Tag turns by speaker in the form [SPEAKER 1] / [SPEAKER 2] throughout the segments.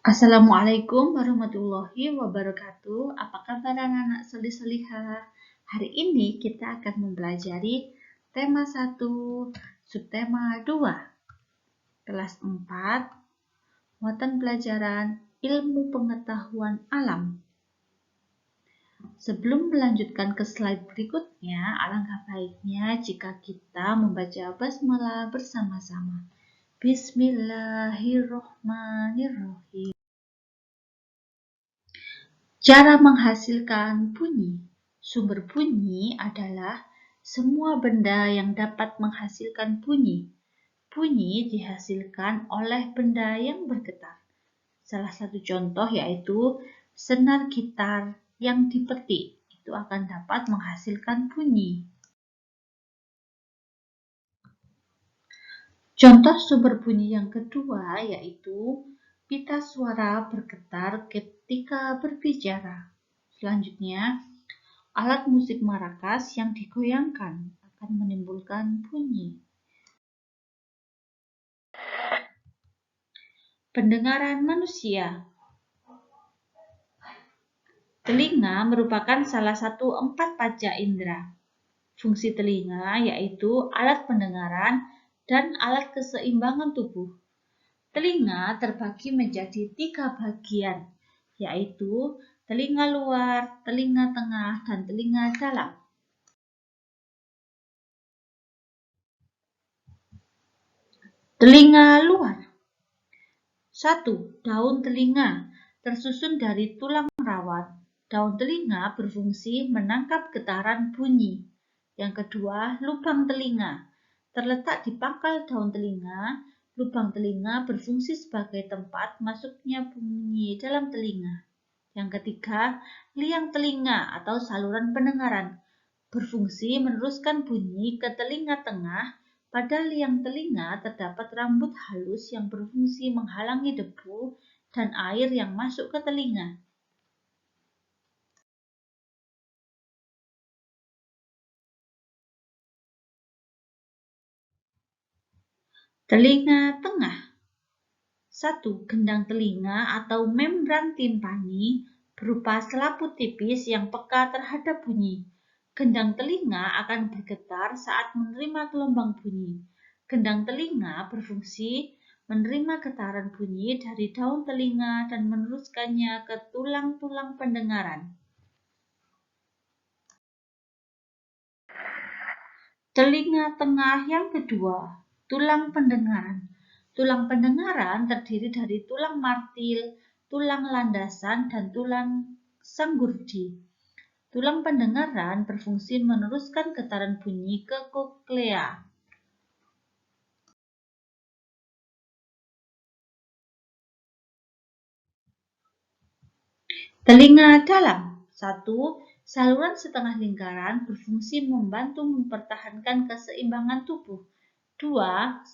[SPEAKER 1] Assalamualaikum warahmatullahi wabarakatuh. Apa kabar anak-anak solih-solihah? Hari ini kita akan mempelajari tema 1, subtema 2, kelas 4, muatan pelajaran ilmu pengetahuan alam. Sebelum melanjutkan ke slide berikutnya, alangkah baiknya jika kita membaca basmalah bersama-sama. Bismillahirrohmanirrohim. Cara menghasilkan bunyi. Sumber bunyi adalah semua benda yang dapat menghasilkan bunyi. Bunyi dihasilkan oleh benda yang bergetar. Salah satu contoh yaitu senar gitar yang dipetik. Itu akan dapat menghasilkan bunyi. Contoh sumber bunyi yang kedua yaitu pita suara bergetar ketika berbicara. Selanjutnya, alat musik marakas yang digoyangkan akan menimbulkan bunyi. Pendengaran manusia. Telinga merupakan salah satu 4 panca indera. Fungsi telinga yaitu alat pendengaran dan alat keseimbangan tubuh. Telinga terbagi menjadi 3 bagian, yaitu telinga luar, telinga tengah, dan telinga dalam. Telinga luar. 1. Daun telinga tersusun dari tulang rawat. Daun telinga berfungsi menangkap getaran bunyi. Yang kedua, lubang telinga. Terletak di pangkal daun telinga, lubang telinga berfungsi sebagai tempat masuknya bunyi dalam telinga. Yang ketiga, liang telinga atau saluran pendengaran. Berfungsi meneruskan bunyi ke telinga tengah. Pada liang telinga terdapat rambut halus yang berfungsi menghalangi debu dan air yang masuk ke telinga. Telinga tengah. 1. Gendang telinga atau membran timpani berupa selaput tipis yang peka terhadap bunyi. Gendang telinga akan bergetar saat menerima gelombang bunyi. Gendang telinga berfungsi menerima getaran bunyi dari daun telinga dan meneruskannya ke tulang-tulang pendengaran. Telinga tengah yang kedua, tulang pendengaran. Tulang pendengaran terdiri dari tulang martil, tulang landasan, dan tulang sanggurdi. Tulang pendengaran berfungsi meneruskan getaran bunyi ke koklea. Telinga dalam. 1. Saluran setengah lingkaran berfungsi membantu mempertahankan keseimbangan tubuh. 2.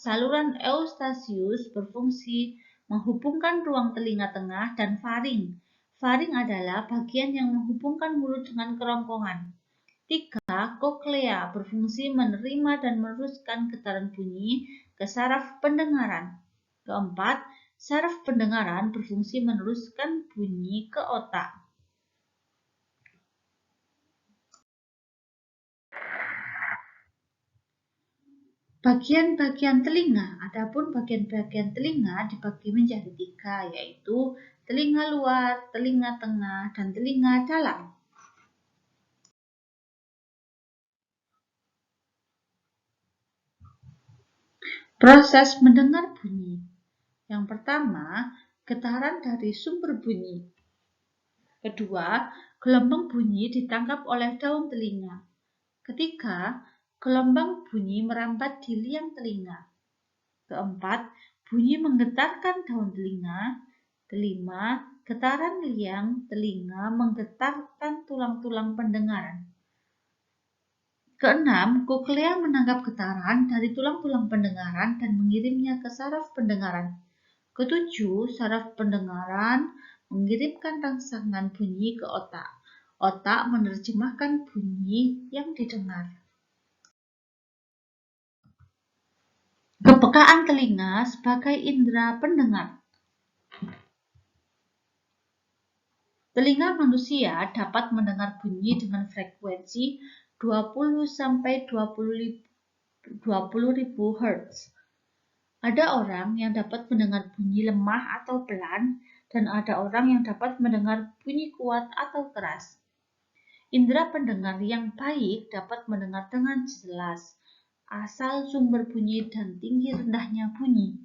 [SPEAKER 1] Saluran eustasius berfungsi menghubungkan ruang telinga tengah dan faring. Faring adalah bagian yang menghubungkan mulut dengan kerongkongan. 3. Koklea berfungsi menerima dan meneruskan getaran bunyi ke saraf pendengaran. 4. Saraf pendengaran berfungsi meneruskan bunyi ke otak. Bagian-bagian telinga. Adapun bagian-bagian telinga dibagi menjadi 3, yaitu telinga luar, telinga tengah, dan telinga dalam. Proses mendengar bunyi. Yang pertama, getaran dari sumber bunyi. Kedua, gelombang bunyi ditangkap oleh daun telinga. Ketiga, gelombang bunyi merambat di liang telinga. Keempat, bunyi menggetarkan daun telinga. Kelima, getaran liang telinga menggetarkan tulang-tulang pendengaran. Keenam, koklea menangkap getaran dari tulang-tulang pendengaran dan mengirimnya ke saraf pendengaran. Ketujuh, saraf pendengaran mengirimkan rangsangan bunyi ke otak. Otak menerjemahkan bunyi yang didengar. Kepekaan telinga sebagai indera pendengar. Telinga manusia dapat mendengar bunyi dengan frekuensi 20-20.000 Hz. Ada orang yang dapat mendengar bunyi lemah atau pelan, dan ada orang yang dapat mendengar bunyi kuat atau keras. Indera pendengar yang baik dapat mendengar dengan jelas, asal sumber bunyi dan tinggi rendahnya bunyi.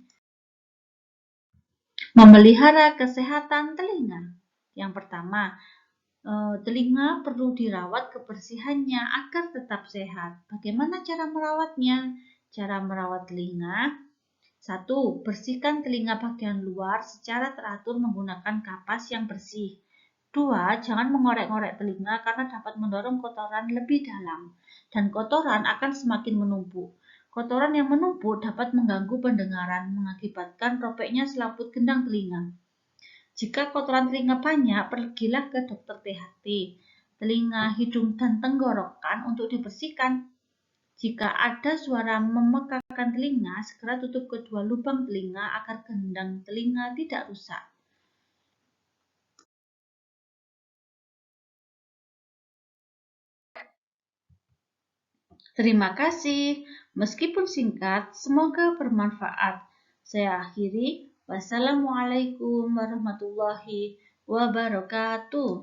[SPEAKER 1] Memelihara kesehatan telinga. Yang pertama, telinga perlu dirawat kebersihannya agar tetap sehat. Bagaimana cara merawatnya? Cara merawat telinga: 1. Bersihkan telinga bagian luar secara teratur menggunakan kapas yang bersih. 2. Jangan mengorek-ngorek telinga karena dapat mendorong kotoran lebih dalam, dan kotoran akan semakin menumpuk. Kotoran yang menumpuk dapat mengganggu pendengaran, mengakibatkan robeknya selaput gendang telinga. Jika kotoran telinga banyak, pergilah ke dokter THT, telinga, hidung, dan tenggorokan untuk dibersihkan. Jika ada suara memekakan telinga, segera tutup kedua lubang telinga agar gendang telinga tidak rusak. Terima kasih. Meskipun singkat, semoga bermanfaat. Saya akhiri. Wassalamualaikum warahmatullahi wabarakatuh.